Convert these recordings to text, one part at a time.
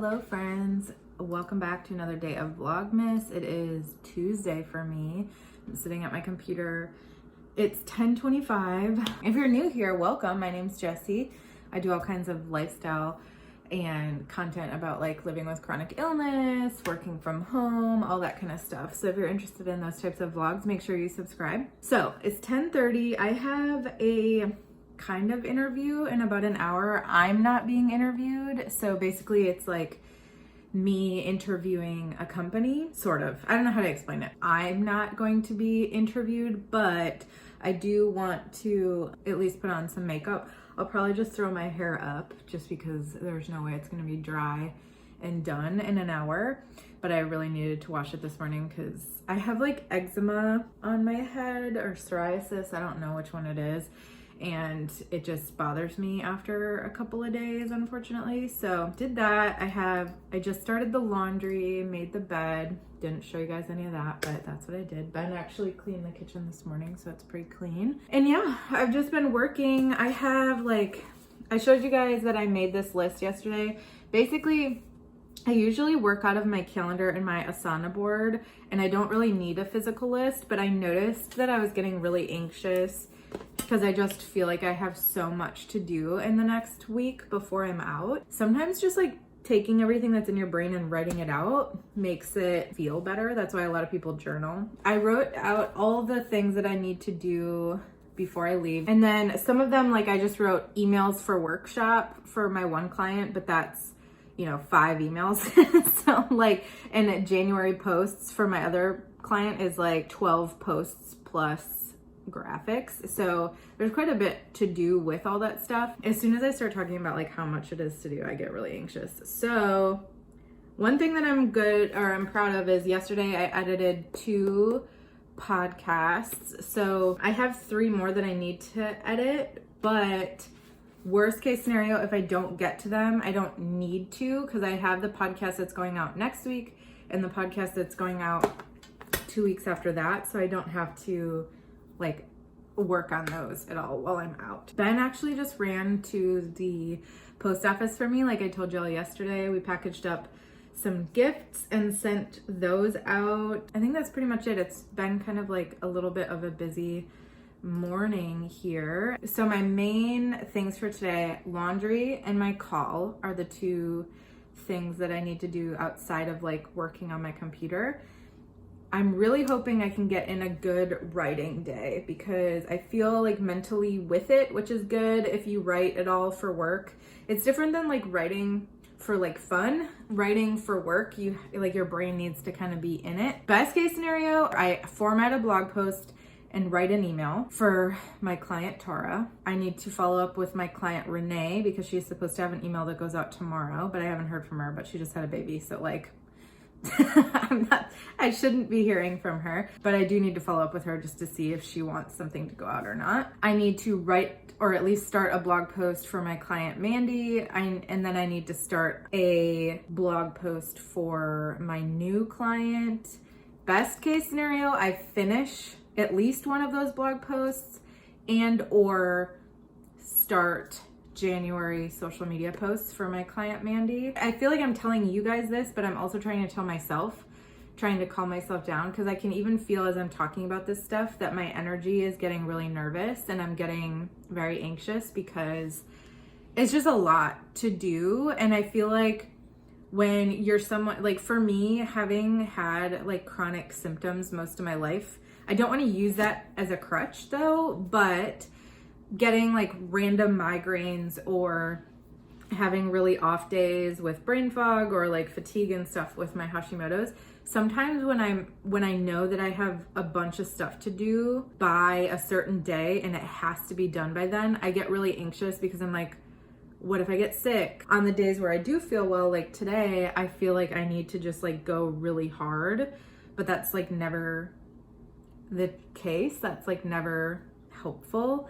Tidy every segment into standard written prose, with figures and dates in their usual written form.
Hello friends, welcome back to another day of Vlogmas. It is Tuesday for me. I'm sitting at my computer. It's 10:25. If you're new here, welcome. My name's Jessie. I do all kinds of lifestyle and content about like living with chronic illness, working from home, all that kind of stuff. So if you're interested in those types of vlogs, make sure you subscribe. So it's 10:30. I have a kind of interview in about an hour. I'm not being interviewed. So basically it's like me interviewing a company, sort of. I don't know how to explain it. I'm not going to be interviewed, but I do want to at least put on some makeup. I'll probably just throw my hair up just because there's no way it's gonna be dry and done in an hour. But I really needed to wash it this morning because I have like eczema on my head or psoriasis. I don't know which one it is. And it just bothers me after a couple of days, unfortunately. So did that. I just started the laundry, made the bed. Didn't show you guys any of that, but that's what I did. Ben actually cleaned the kitchen this morning, so it's pretty clean. And yeah, I've just been working. I showed you guys that I made this list yesterday. Basically, I usually work out of my calendar and my Asana board, and I don't really need a physical list, but I noticed that I was getting really anxious because I just feel like I have so much to do in the next week before I'm out. Sometimes just like taking everything that's in your brain and writing it out makes it feel better. That's why a lot of people journal. I wrote out all the things that I need to do before I leave. And then some of them, like I just wrote emails for workshop for my one client, but that's, 5 emails. So like, and January posts for my other client is like 12 posts plus graphics. So there's quite a bit to do with all that stuff. As soon as I start talking about like how much it is to do, I get really anxious. So one thing that I'm proud of is yesterday I edited 2 podcasts. So I have 3 more that I need to edit, but worst case scenario, if I don't get to them, I don't need to, because I have the podcast that's going out next week and the podcast that's going out 2 weeks after that. So I don't have to like work on those at all while I'm out. Ben actually just ran to the post office for me. Like I told y'all yesterday, we packaged up some gifts and sent those out. I think that's pretty much it. It's been kind of like a little bit of a busy morning here. So my main things for today, laundry and my call, are the 2 things that I need to do outside of like working on my computer. I'm really hoping I can get in a good writing day because I feel like mentally with it, which is good if you write at all for work. It's different than like writing for like fun. Writing for work, your brain needs to kind of be in it. Best case scenario, I format a blog post and write an email for my client Tara. I need to follow up with my client Renee because she's supposed to have an email that goes out tomorrow, but I haven't heard from her, but she just had a baby. So like, I shouldn't be hearing from her, but I do need to follow up with her just to see if she wants something to go out or not. I need to write or at least start a blog post for my client Mandy. And then I need to start a blog post for my new client. Best case scenario, I finish at least one of those blog posts and or start January social media posts for my client Mandy. I feel like I'm telling you guys this, but I'm also trying to tell myself, trying to calm myself down, because I can even feel as I'm talking about this stuff that my energy is getting really nervous and I'm getting very anxious because it's just a lot to do. And I feel like when you're someone, like for me, having had like chronic symptoms most of my life, I don't want to use that as a crutch though, but getting like random migraines or having really off days with brain fog or like fatigue and stuff with my Hashimotos, sometimes when I know that I have a bunch of stuff to do by a certain day and it has to be done by then, I get really anxious because I'm like, what if I get sick? On the days where I do feel well, like today, I feel like I need to just like go really hard, but that's like never the case. That's like never helpful.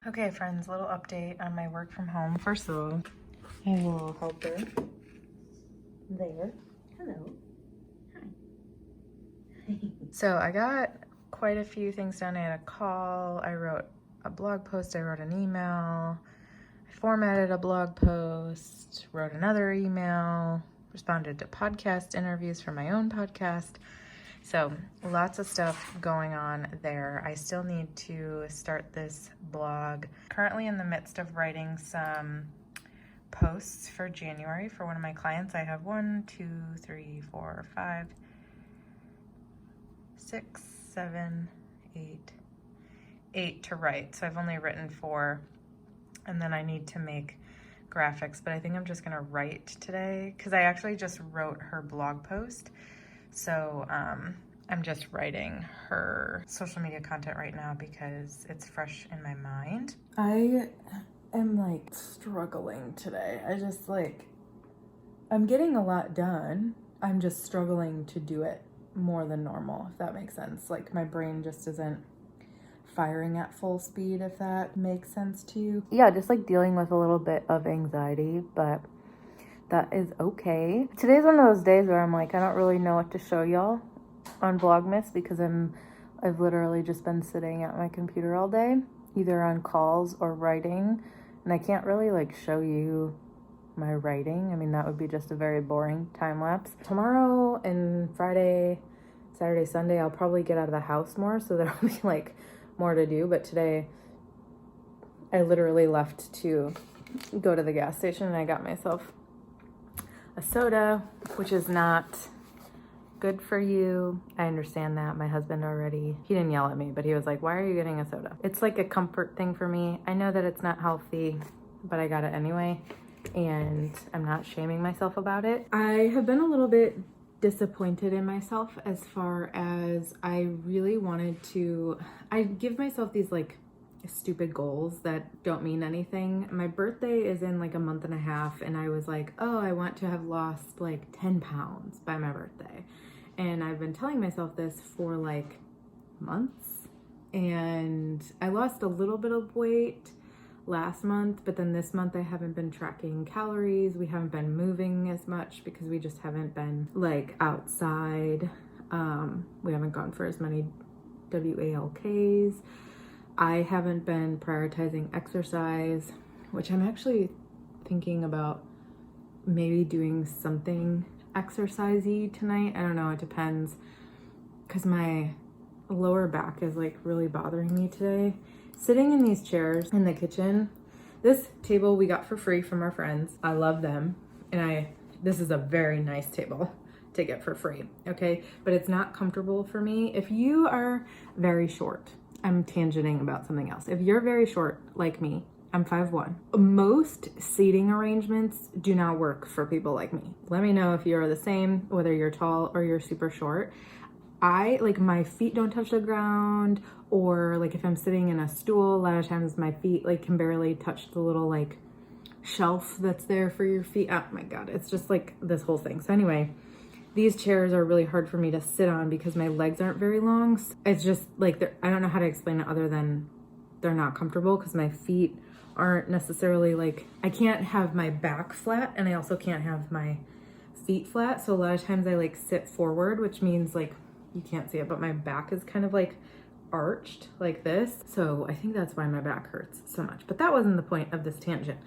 Okay, friends, little update on my work from home. First of all, I have a little helper there. Hello. Hi. So I got quite a few things done. I had a call, I wrote a blog post, I wrote an email, I formatted a blog post, wrote another email, responded to podcast interviews for my own podcast. So lots of stuff going on there. I still need to start this blog. Currently in the midst of writing some posts for January for one of my clients. I have 1, 2, 3, 4, 5, 6, 7, 8 to write. So I've only written 4, and then I need to make graphics, but I think I'm just gonna write today because I actually just wrote her blog post. So I'm just writing her social media content right now because it's fresh in my mind. I am like struggling today. I'm getting a lot done. I'm just struggling to do it more than normal, if that makes sense. Like my brain just isn't firing at full speed, if that makes sense to you. Yeah, just like dealing with a little bit of anxiety, but that is okay. Today's one of those days where I'm like, I don't really know what to show y'all on Vlogmas because I've literally just been sitting at my computer all day, either on calls or writing, and I can't really like show you my writing. I mean, that would be just a very boring time lapse. Tomorrow and Friday, Saturday, Sunday, I'll probably get out of the house more, so there'll be like more to do. But today I literally left to go to the gas station and I got myself a soda, which is not good for you. I understand that. My husband already, he didn't yell at me, but he was like, why are you getting a soda? It's like a comfort thing for me. I know that it's not healthy, but I got it anyway, and I'm not shaming myself about it. I have been a little bit disappointed in myself as far as I really wanted to, I give myself these like stupid goals that don't mean anything. My birthday is in like a month and a half, and I was like, oh, I want to have lost like 10 pounds by my birthday. And I've been telling myself this for like months, and I lost a little bit of weight last month, but then this month I haven't been tracking calories. We haven't been moving as much because we just haven't been like outside. We haven't gone for as many WALKs. I haven't been prioritizing exercise, which I'm actually thinking about maybe doing something exercisey tonight. I don't know, it depends, because my lower back is like really bothering me today. Sitting in these chairs in the kitchen, this table we got for free from our friends. I love them, and this is a very nice table to get for free, okay? But it's not comfortable for me. If you are very short, I'm tangenting about something else. If you're very short like me, I'm 5'1". Most seating arrangements do not work for people like me. Let me know if you're the same, whether you're tall or you're super short. My feet don't touch the ground, or like if I'm sitting in a stool, a lot of times my feet like can barely touch the little like shelf that's there for your feet. Oh my God, it's just like this whole thing. So anyway, these chairs are really hard for me to sit on because my legs aren't very long. It's just like, I don't know how to explain it other than they're not comfortable because my feet aren't necessarily like, I can't have my back flat and I also can't have my feet flat. So a lot of times I like sit forward, which means like, you can't see it, but my back is kind of like arched like this. So I think that's why my back hurts so much. But that wasn't the point of this tangent.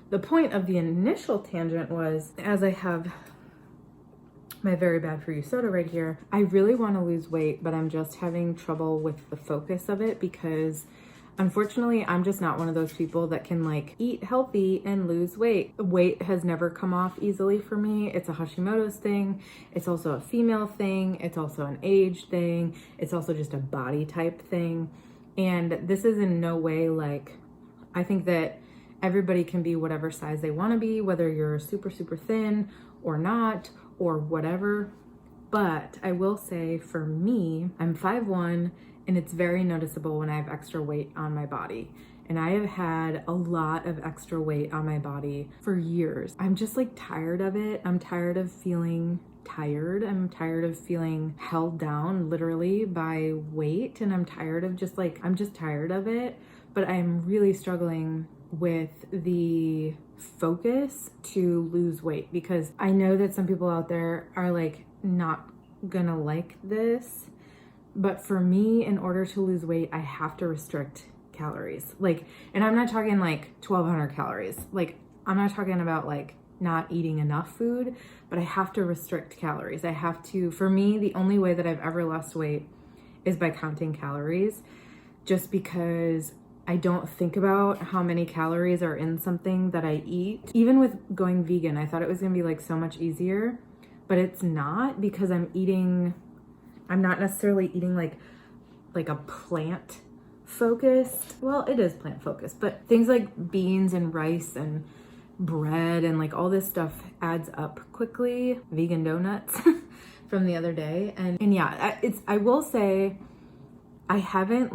The point of the initial tangent was, as I have my very bad for you soda right here, I really want to lose weight, but I'm just having trouble with the focus of it because unfortunately, I'm just not one of those people that can like eat healthy and lose weight. Weight has never come off easily for me. It's a Hashimotos thing. It's also a female thing. It's also an age thing. It's also just a body type thing. And this is in no way like, I think that everybody can be whatever size they want to be, whether you're super, super thin or not, or whatever. But I will say for me, I'm 5'1", and it's very noticeable when I have extra weight on my body. And I have had a lot of extra weight on my body for years. I'm just like tired of it. I'm tired of feeling tired. I'm tired of feeling held down literally by weight. And I'm tired of I'm just tired of it. but I'm really struggling with the focus to lose weight, because I know that some people out there are like not gonna like this, but for me, in order to lose weight, I have to restrict calories. Like, and I'm not talking like 1,200 calories. Like, I'm not talking about like not eating enough food, but I have to restrict calories. I have to, for me, the only way that I've ever lost weight is by counting calories, just because I don't think about how many calories are in something that I eat. Even with going vegan, I thought it was gonna be like so much easier, but it's not, because I'm not necessarily eating like a plant focused. Well, it is plant focused, but things like beans and rice and bread and like all this stuff adds up quickly. Vegan donuts from the other day. And yeah, I will say I haven't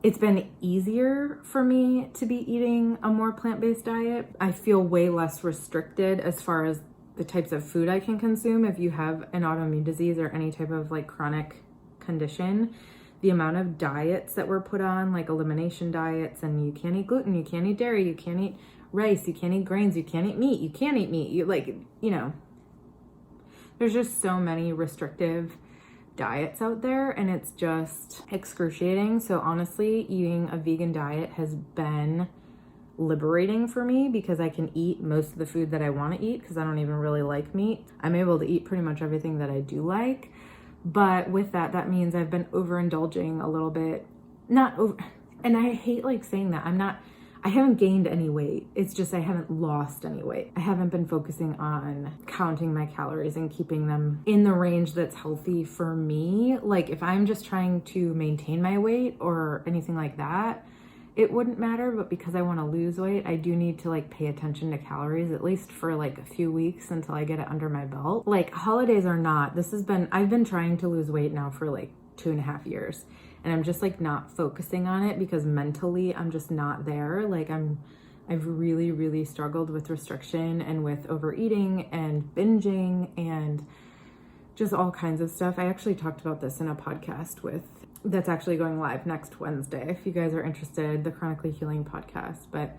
it's been easier for me to be eating a more plant-based diet. I feel way less restricted as far as the types of food I can consume. If you have an autoimmune disease or any type of like chronic condition, the amount of diets that were put on, like elimination diets, and you can't eat gluten, you can't eat dairy, you can't eat rice, you can't eat grains, you can't eat meat, there's just so many restrictive diets out there, and it's just excruciating. So honestly, eating a vegan diet has been liberating for me, because I can eat most of the food that I want to eat, because I don't even really like meat. I'm able to eat pretty much everything that I do like. But with that means I've been overindulging a little bit. And I hate like saying that. I haven't gained any weight. It's just I haven't lost any weight. I haven't been focusing on counting my calories and keeping them in the range that's healthy for me. Like, if I'm just trying to maintain my weight or anything like that, it wouldn't matter. But because I want to lose weight, I do need to like pay attention to calories, at least for like a few weeks until I get it under my belt. Like, holidays are not, I've been trying to lose weight now for like 2.5 years. And I'm just like not focusing on it, because mentally I'm just not there. Like, I've really, really struggled with restriction and with overeating and binging and just all kinds of stuff. I actually talked about this in a podcast that's actually going live next Wednesday, if you guys are interested, the Chronically Healing podcast, but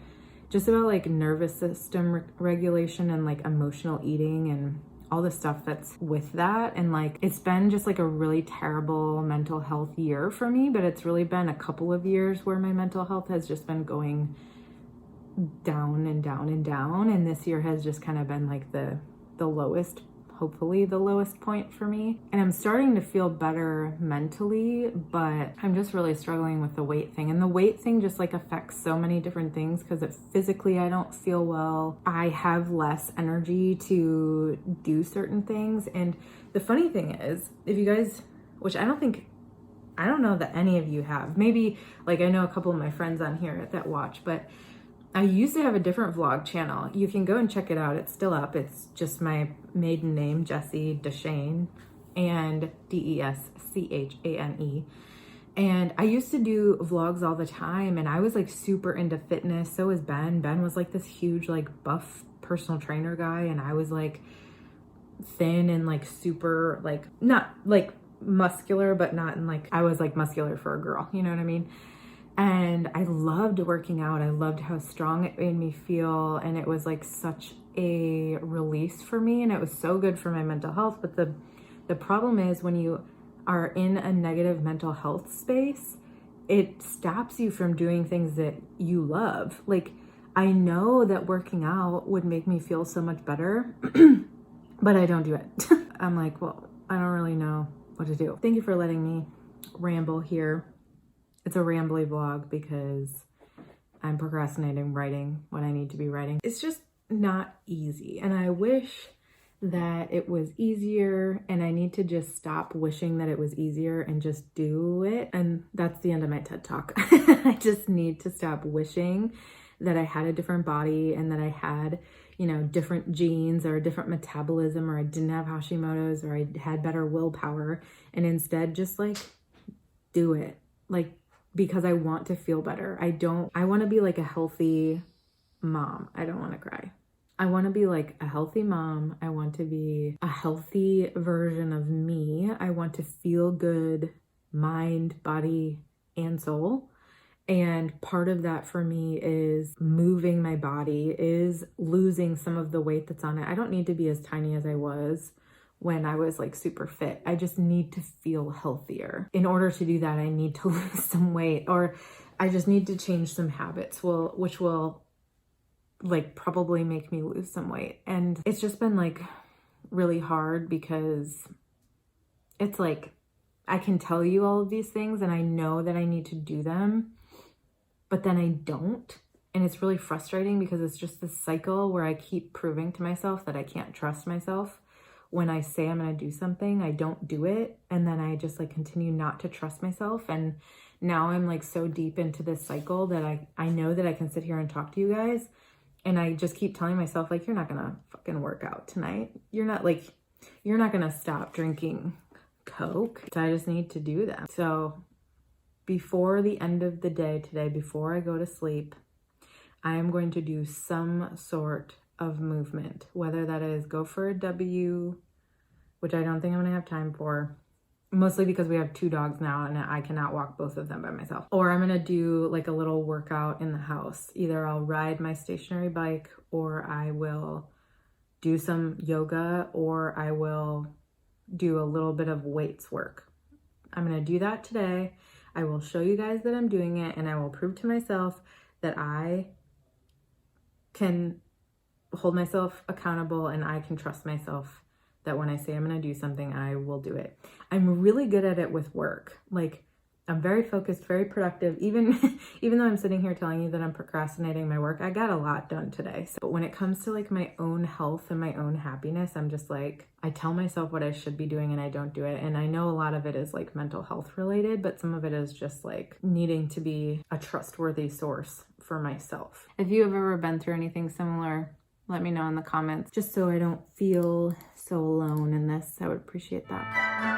just about like nervous system regulation and like emotional eating and all the stuff that's with that. And like, it's been just like a really terrible mental health year for me, but it's really been a couple of years where my mental health has just been going down and down and down. And this year has just kind of been like the lowest, hopefully the lowest point for me. And I'm starting to feel better mentally, but I'm just really struggling with the weight thing. And the weight thing just like affects so many different things, because physically I don't feel well. I have less energy to do certain things. And the funny thing is, if you guys, which I don't know that any of you have, maybe like I know a couple of my friends on here that watch, but I used to have a different vlog channel. You can go and check it out. It's still up. It's just my maiden name, Jessie Deshane, and Deschane. And I used to do vlogs all the time, and I was like super into fitness. So was Ben. Ben was like this huge like buff personal trainer guy, and I was like thin and like super like, not like muscular, but not in like, I was like muscular for a girl, you know what I mean? And I loved working out. I loved how strong it made me feel. And it was like such a release for me. And it was so good for my mental health. But the problem is, when you are in a negative mental health space, it stops you from doing things that you love. Like, I know that working out would make me feel so much better, but I don't do it. I'm like, well, I don't really know what to do. Thank you for letting me ramble here. It's a rambly vlog because I'm procrastinating writing when I need to be writing. It's just not easy. And I wish that it was easier, and I need to just stop wishing that it was easier and just do it. And that's the end of my TED Talk. I just need to stop wishing that I had a different body and that I had, different genes or a different metabolism, or I didn't have Hashimotos, or I had better willpower, and instead just like do it. Like, because I want to feel better. I want to be like a healthy mom. I don't want to cry. I want to be like a healthy mom. I want to be a healthy version of me. I want to feel good, mind, body, and soul. And part of that for me is moving my body, is losing some of the weight that's on it. I don't need to be as tiny as I was when I was like super fit. I just need to feel healthier. In order to do that, I need to lose some weight, or I just need to change some habits, which will like probably make me lose some weight. And it's just been like really hard because it's like, I can tell you all of these things and I know that I need to do them, but then I don't. And it's really frustrating because it's just this cycle where I keep proving to myself that I can't trust myself. When I say I'm going to do something, I don't do it. And then I just like continue not to trust myself. And now I'm like so deep into this cycle that I know that I can sit here and talk to you guys. And I just keep telling myself, like, you're not going to fucking work out tonight. You're not going to stop drinking Coke. So I just need to do that. So before the end of the day today, before I go to sleep, I am going to do some sort of movement, whether that is go for a W, which I don't think I'm gonna have time for, mostly because we have 2 dogs now and I cannot walk both of them by myself. Or I'm gonna do like a little workout in the house. Either I'll ride my stationary bike, or I will do some yoga, or I will do a little bit of weights work. I'm gonna do that today. I will show you guys that I'm doing it, and I will prove to myself that I can hold myself accountable and I can trust myself that when I say I'm going to do something, I will do it. I'm really good at it with work. Like, I'm very focused, very productive. Even though I'm sitting here telling you that I'm procrastinating my work, I got a lot done today. But when it comes to like my own health and my own happiness, I'm just like, I tell myself what I should be doing and I don't do it. And I know a lot of it is like mental health related, but some of it is just like needing to be a trustworthy source for myself. If you have ever been through anything similar, let me know in the comments, just so I don't feel so alone in this. I would appreciate that.